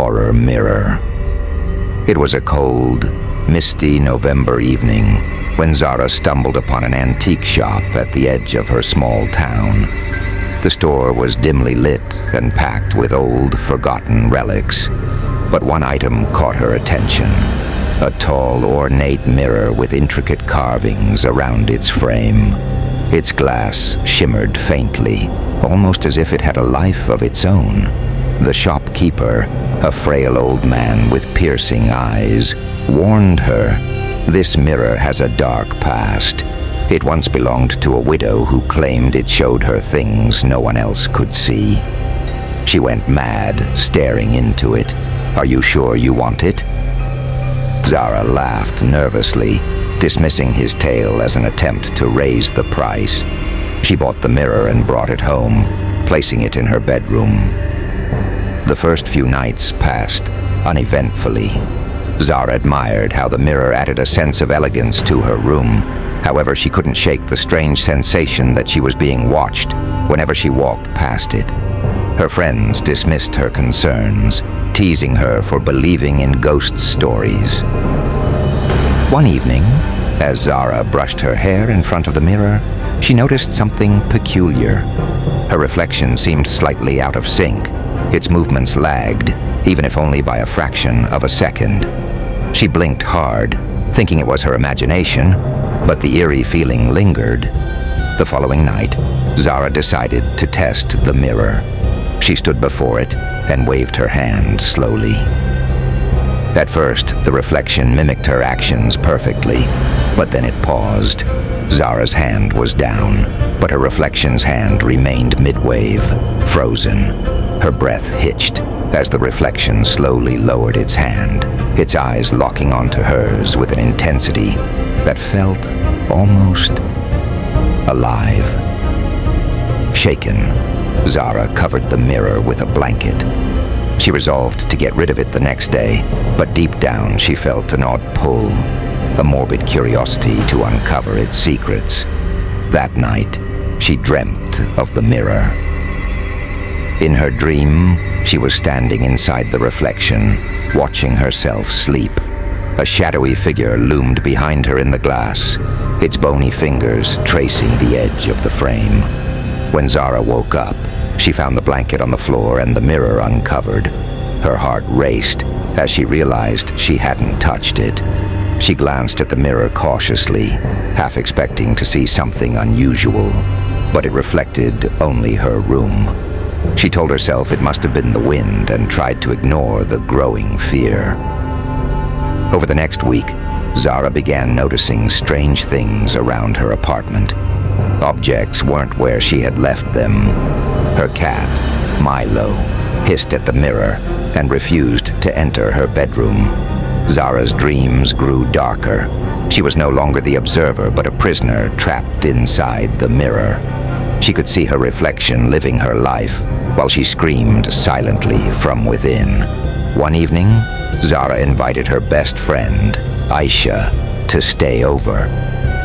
horror mirror. It was a cold, misty November evening when Zara stumbled upon an antique shop at the edge of her small town. The store was dimly lit and packed with old, forgotten relics, but one item caught her attention: a tall, ornate mirror with intricate carvings around its frame. Its glass shimmered faintly, almost as if it had a life of its own. The shopkeeper, a frail old man with piercing eyes, warned her, "This mirror has a dark past. It once belonged to a widow who claimed it showed her things no one else could see." She went mad, staring into it. "Are you sure you want it?" Zara laughed nervously, dismissing his tale as an attempt to raise the price. She bought the mirror and brought it home, placing it in her bedroom. The first few nights passed uneventfully. Zara admired how the mirror added a sense of elegance to her room. However, she couldn't shake the strange sensation that she was being watched whenever she walked past it. Her friends dismissed her concerns, teasing her for believing in ghost stories. One evening, as Zara brushed her hair in front of the mirror, she noticed something peculiar. Her reflection seemed slightly out of sync. Its movements lagged, even if only by a fraction of a second. She blinked hard, thinking it was her imagination, but the eerie feeling lingered. The following night, Zara decided to test the mirror. She stood before it and waved her hand slowly. At first, the reflection mimicked her actions perfectly, but then it paused. Zara's hand was down, but her reflection's hand remained mid-wave, frozen. Her breath hitched as the reflection slowly lowered its hand, its eyes locking onto hers with an intensity that felt almost alive. Shaken, Zara covered the mirror with a blanket. She resolved to get rid of it the next day, but deep down she felt an odd pull, a morbid curiosity to uncover its secrets. That night, she dreamt of the mirror. In her dream, she was standing inside the reflection, watching herself sleep. A shadowy figure loomed behind her in the glass, its bony fingers tracing the edge of the frame. When Zara woke up, she found the blanket on the floor and the mirror uncovered. Her heart raced as she realized she hadn't touched it. She glanced at the mirror cautiously, half expecting to see something unusual, but it reflected only her room. She told herself it must have been the wind and tried to ignore the growing fear. Over the next week, Zara began noticing strange things around her apartment. Objects weren't where she had left them. Her cat, Milo, hissed at the mirror and refused to enter her bedroom. Zara's dreams grew darker. She was no longer the observer, but a prisoner trapped inside the mirror. She could see her reflection living her life while she screamed silently from within. One evening, Zara invited her best friend, Aisha, to stay over.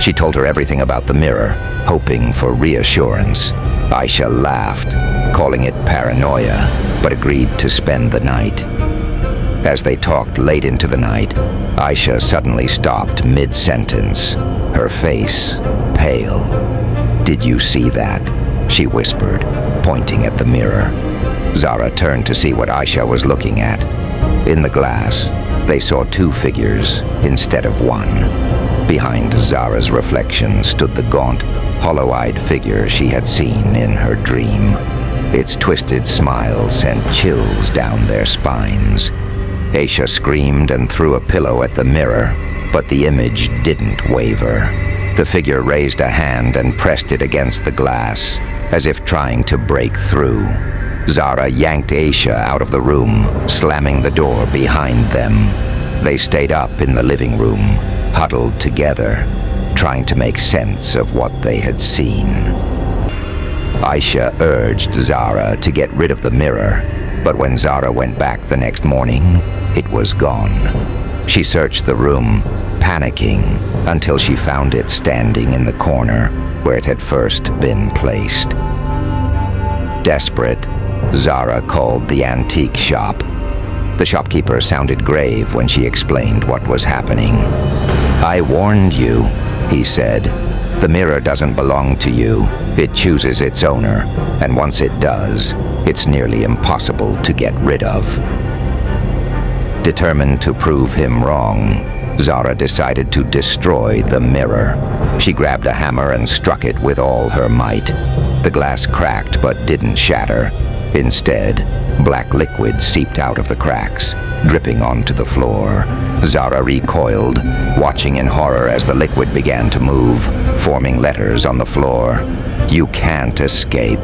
She told her everything about the mirror, hoping for reassurance. Aisha laughed, calling it paranoia, but agreed to spend the night. As they talked late into the night, Aisha suddenly stopped mid-sentence, her face pale. "Did you see that?" she whispered, pointing at the mirror. Zara turned to see what Aisha was looking at. In the glass, they saw two figures instead of one. Behind Zara's reflection stood the gaunt, hollow-eyed figure she had seen in her dream. Its twisted smile sent chills down their spines. Aisha screamed and threw a pillow at the mirror, but the image didn't waver. The figure raised a hand and pressed it against the glass, as if trying to break through. Zara yanked Aisha out of the room, slamming the door behind them. They stayed up in the living room, huddled together, trying to make sense of what they had seen. Aisha urged Zara to get rid of the mirror, but when Zara went back the next morning, it was gone. She searched the room, panicking, until she found it standing in the corner where it had first been placed. Desperate, Zara called the antique shop. The shopkeeper sounded grave when she explained what was happening. "I warned you," he said. "The mirror doesn't belong to you. It chooses its owner, and once it does, it's nearly impossible to get rid of." Determined to prove him wrong, Zara decided to destroy the mirror. She grabbed a hammer and struck it with all her might. The glass cracked but didn't shatter. Instead, black liquid seeped out of the cracks, dripping onto the floor. Zara recoiled, watching in horror as the liquid began to move, forming letters on the floor. "You can't escape."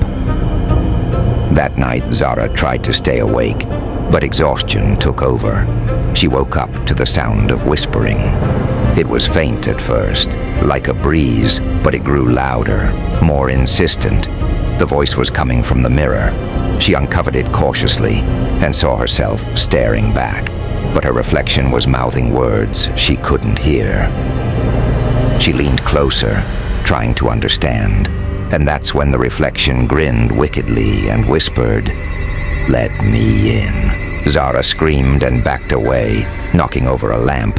That night, Zara tried to stay awake, but exhaustion took over. She woke up to the sound of whispering. It was faint at first, like a breeze, but it grew louder, more insistent. The voice was coming from the mirror. She uncovered it cautiously and saw herself staring back, but her reflection was mouthing words she couldn't hear. She leaned closer, trying to understand, and that's when the reflection grinned wickedly and whispered, "Let me in." Zara screamed and backed away, knocking over a lamp.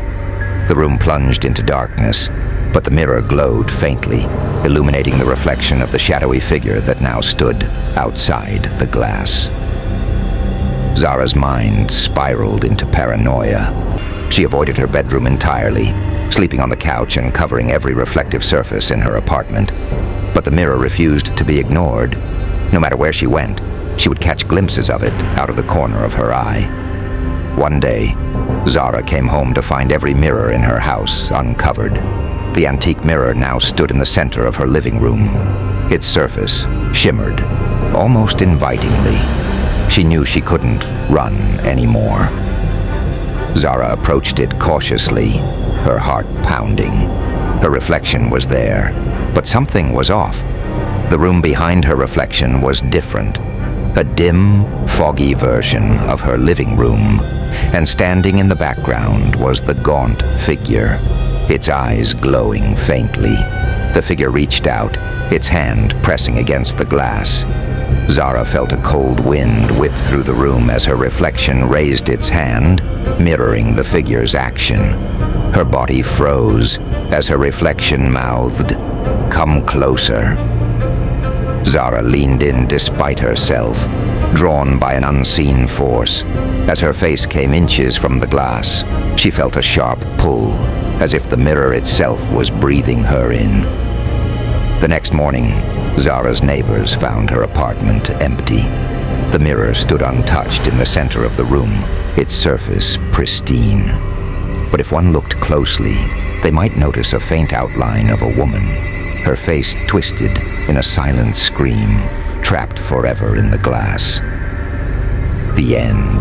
The room plunged into darkness, but the mirror glowed faintly, illuminating the reflection of the shadowy figure that now stood outside the glass. Zara's mind spiraled into paranoia. She avoided her bedroom entirely, sleeping on the couch and covering every reflective surface in her apartment. But the mirror refused to be ignored. No matter where she went, she would catch glimpses of it out of the corner of her eye. One day, Zara came home to find every mirror in her house uncovered. The antique mirror now stood in the center of her living room. Its surface shimmered, almost invitingly. She knew she couldn't run anymore. Zara approached it cautiously, her heart pounding. Her reflection was there, but something was off. The room behind her reflection was different. A dim, foggy version of her living room, and standing in the background was the gaunt figure, its eyes glowing faintly. The figure reached out, its hand pressing against the glass. Zara felt a cold wind whip through the room as her reflection raised its hand, mirroring the figure's action. Her body froze as her reflection mouthed, "Come closer." Zara leaned in despite herself, drawn by an unseen force. As her face came inches from the glass, she felt a sharp pull, as if the mirror itself was breathing her in. The next morning, Zara's neighbors found her apartment empty. The mirror stood untouched in the center of the room, its surface pristine. But if one looked closely, they might notice a faint outline of a woman, her face twisted in a silent scream, trapped forever in the glass. The end.